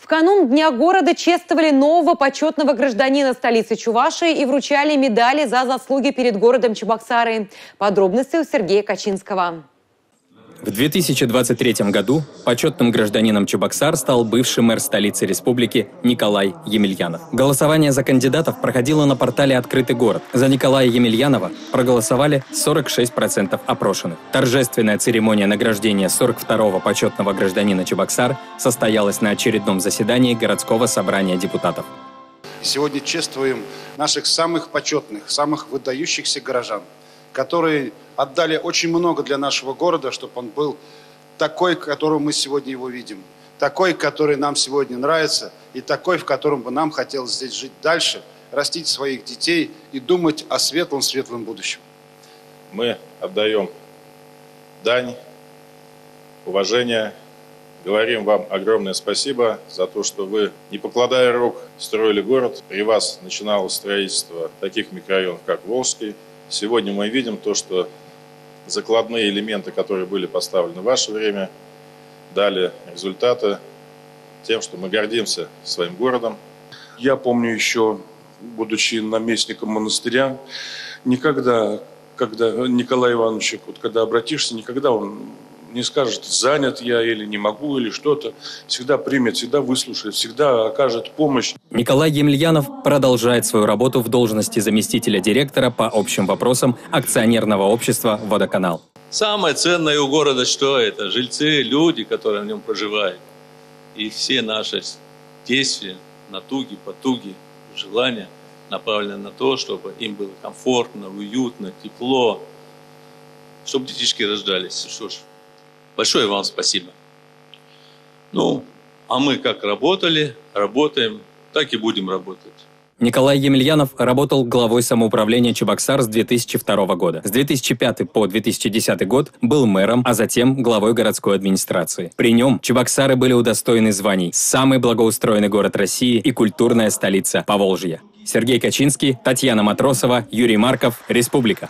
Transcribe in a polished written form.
В канун Дня города чествовали нового почетного гражданина столицы Чувашии и вручали медали за заслуги перед городом Чебоксары. Подробности у Сергея Качинского. В 2023 году почетным гражданином Чебоксар стал бывший мэр столицы республики Николай Емельянов. Голосование за кандидатов проходило на портале «Открытый город». За Николая Емельянова проголосовали 46% опрошенных. Торжественная церемония награждения 42-го почетного гражданина Чебоксар состоялась на очередном заседании городского собрания депутатов. Сегодня чествуем наших самых почетных, самых выдающихся горожан, которые отдали очень много для нашего города, чтобы он был такой, которым мы сегодня его видим, такой, который нам сегодня нравится, и такой, в котором бы нам хотелось здесь жить дальше, растить своих детей и думать о светлом будущем. Мы отдаем дань, уважение, говорим вам огромное спасибо за то, что вы, не покладая рук, строили город. При вас начиналось строительство таких микрорайонов, как Волжский. Сегодня мы видим то, что закладные элементы, которые были поставлены в ваше время, дали результаты тем, что мы гордимся своим городом. Я помню еще, будучи наместником монастыря, никогда, когда Николай Иванович, вот когда обратишься, никогда он не скажет, занят я или не могу, или что-то. Всегда примет, всегда выслушает, всегда окажет помощь. Николай Емельянов продолжает свою работу в должности заместителя директора по общим вопросам акционерного общества «Водоканал». Самое ценное у города что это? Жильцы, люди, которые в нем проживают. И все наши действия, натуги, потуги, желания направлены на то, чтобы им было комфортно, уютно, тепло, чтобы детишки рождались. Что ж, большое вам спасибо. А мы как работали, работаем, так и будем работать. Николай Емельянов работал главой самоуправления Чебоксар с 2002 года. С 2005 по 2010 год был мэром, а затем главой городской администрации. При нем Чебоксары были удостоены званий «Самый благоустроенный город России» и «Культурная столица Поволжья». Сергей Качинский, Татьяна Матросова, Юрий Марков, Республика.